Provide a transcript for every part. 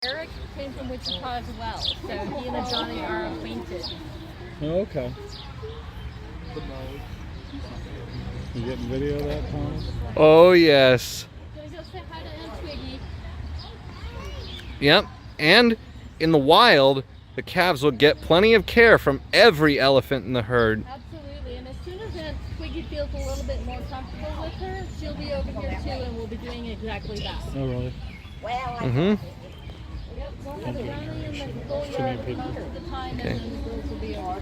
Eric came from Wichita as well, so he and Johnny are acquainted. Oh, okay. You getting video of that, Thomas? Oh, yes. Gonna go say hi to Aunt Twiggy. Yep. And in the wild, the calves will get plenty of care from every elephant in the herd. Absolutely, and as soon as Aunt Twiggy feels a little bit more comfortable with her, she'll be over here too, and we'll be doing exactly that. Oh, really? Mm-hmm. Yep, we'll have Johnny in the schoolyard most of the time, Okay. and then the girls will be over.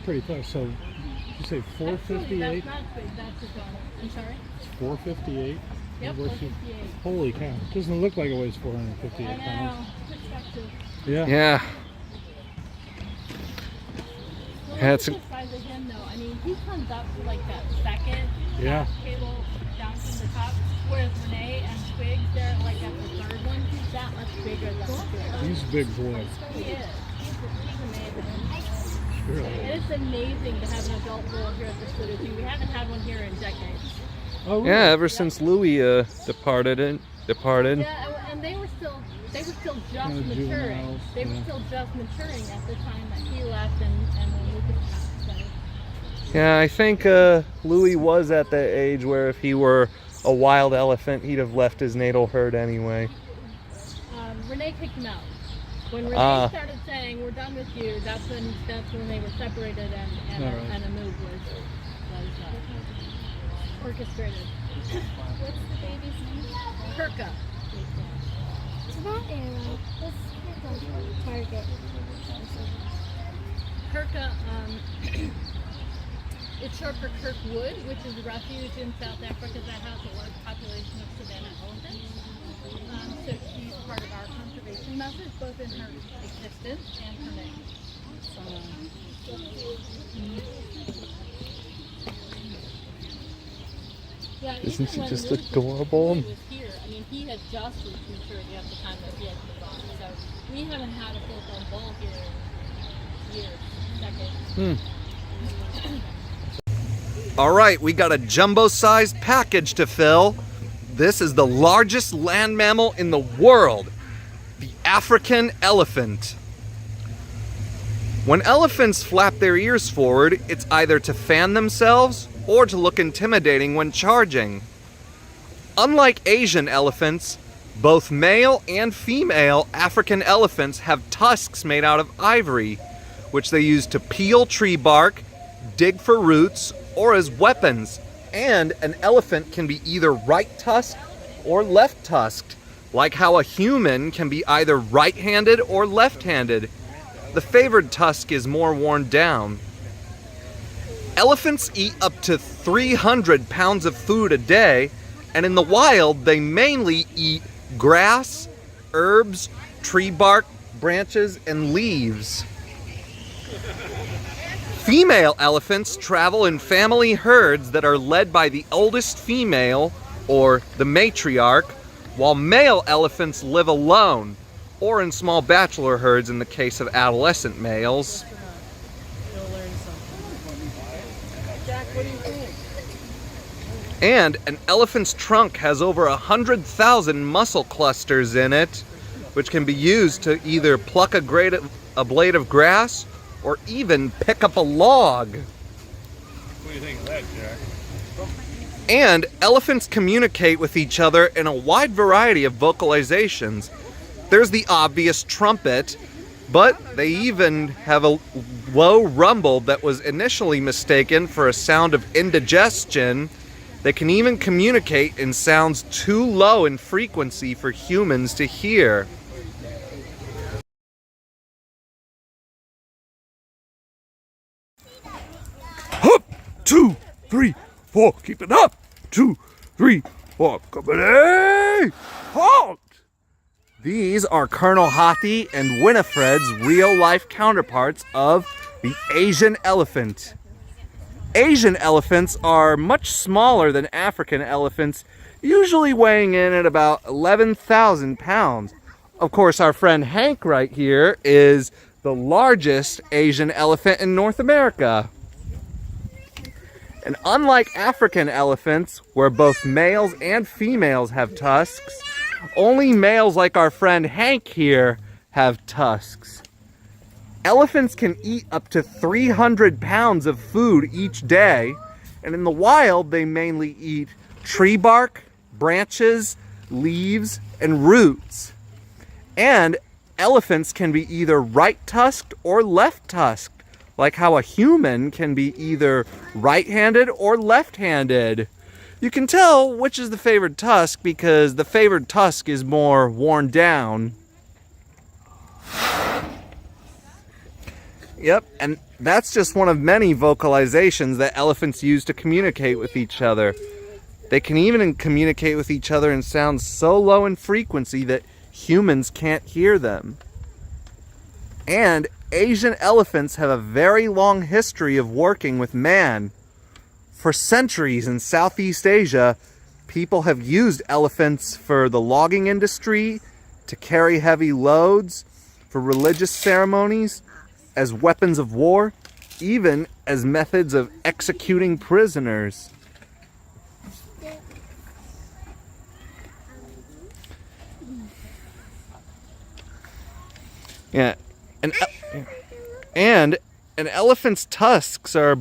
Pretty tough. So, did you say 458? That's not big, that's a Johnny. I'm sorry? 458? Yep, 458. Holy cow. Doesn't look like it weighs 458 I pounds. know, perspective. Yeah. Yeah. Well, Yeah, it's I'm surprised at him though. I mean, he comes up to like that second Yeah. cable down from the top, whereas Renee and Twig, they're like at the third one. He's that much bigger than Twig. He's a big boy. He is. He's amazing. Really. It is amazing to have an adult bull here at the facility. We haven't had one here in decades. Oh, really? Yeah, ever since Louis departed. Yeah, and they were still just maturing. juveniles, They were yeah. still just maturing at the time that he left and when Lucas passed. So. Yeah, I think Louis was at that age where if he were a wild elephant, he'd have left his natal herd anyway. Renee kicked him out. When Renee started saying, "We're done with you," that's when they were separated and a move was orchestrated. What's the baby's name? Kirka. It's not arrow. What's target? Kirka, it's short for Kirkwood, which is a refuge in South Africa that has a large population of savanna elephants. So she's part of our conservation message, both in her existence and her name. Yeah, Isn't even she when just Lucas adorable? was here, I mean, he had just reached maturity at the time that he had moved on. So we haven't had a full-blown bull here in years, decades. All right, we got a jumbo-sized package to fill. This is the largest land mammal in the world, the African elephant. When elephants flap their ears forward, it's either to fan themselves or to look intimidating when charging. Unlike Asian elephants, both male and female African elephants have tusks made out of ivory, which they use to peel tree bark, dig for roots, or as weapons. And an elephant can be either right tusked or left tusked, like how a human can be either right-handed or left-handed. The favored tusk is more worn down. Elephants eat up to 300 pounds of food a day, and in the wild, they mainly eat grass, herbs, tree bark, branches, and leaves. Female elephants travel in family herds that are led by the oldest female, or the matriarch, while male elephants live alone, or in small bachelor herds in the case of adolescent males. And an elephant's trunk has over 100,000 muscle clusters in it, which can be used to either pluck a blade of grass or even pick up a log. What do you think of that, Jack? And elephants communicate with each other in a wide variety of vocalizations. There's the obvious trumpet, but they even have a low rumble that was initially mistaken for a sound of indigestion. They can even communicate in sounds too low in frequency for humans to hear. Hup! 2, 3, 4, keep it up! 2, 3, 4, company! Halt! These are Colonel Hathi and Winifred's real-life counterparts of the Asian elephant. Asian elephants are much smaller than African elephants, usually weighing in at about 11,000 pounds. Of course, our friend Hank right here is the largest Asian elephant in North America. And unlike African elephants, where both males and females have tusks, Only males like our friend Hank here have tusks. Elephants can eat up to 300 pounds of food each day, and in the wild they mainly eat tree bark, branches, leaves, and roots. And elephants can be either right-tusked or left-tusked, like how a human can be either right-handed or left-handed. You can tell which is the favored tusk because the favored tusk is more worn down. Yep, and that's just one of many vocalizations that elephants use to communicate with each other. They can even communicate with each other in sounds so low in frequency that humans can't hear them. And Asian elephants have a very long history of working with man. For centuries in Southeast Asia, people have used elephants for the logging industry, to carry heavy loads, for religious ceremonies, as weapons of war, even as methods of executing prisoners. Yeah, and an elephant's tusks are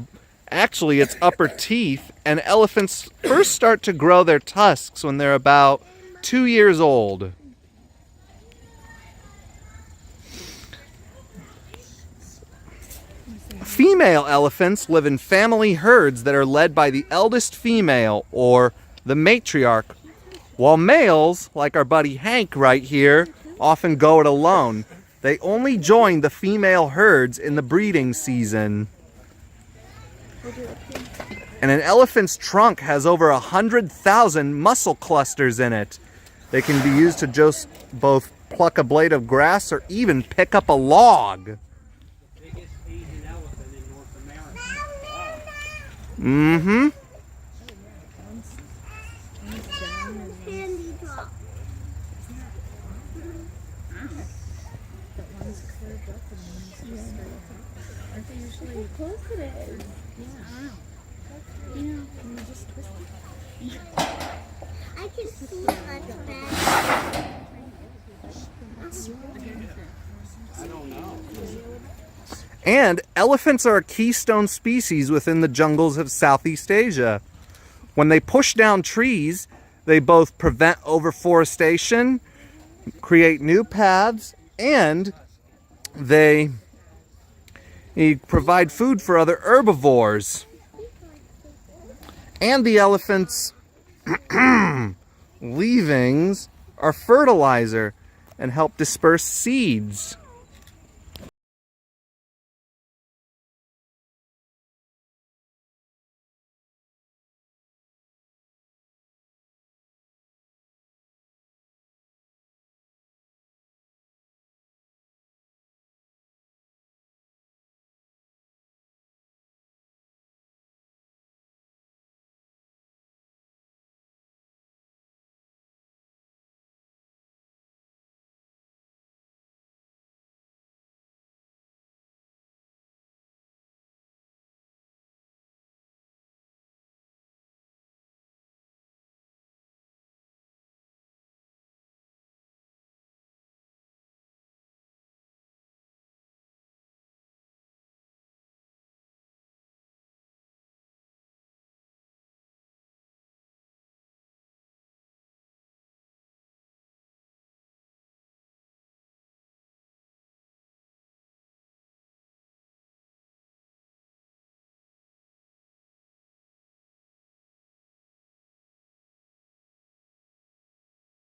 actually its upper teeth, and elephants first start to grow their tusks when they're about 2 years old. Female elephants live in family herds that are led by the eldest female, or the matriarch, while males, like our buddy Hank right here, often go it alone. They only join the female herds in the breeding season. And an elephant's trunk has over 100,000 muscle clusters in it. They can be used to just both pluck a blade of grass or even pick up a log. Mm-hmm. I can see on the back. And elephants are a keystone species within the jungles of Southeast Asia. When they push down trees, they both prevent overforestation, create new paths, and they provide food for other herbivores. And the elephant's leavings are fertilizer and help disperse seeds.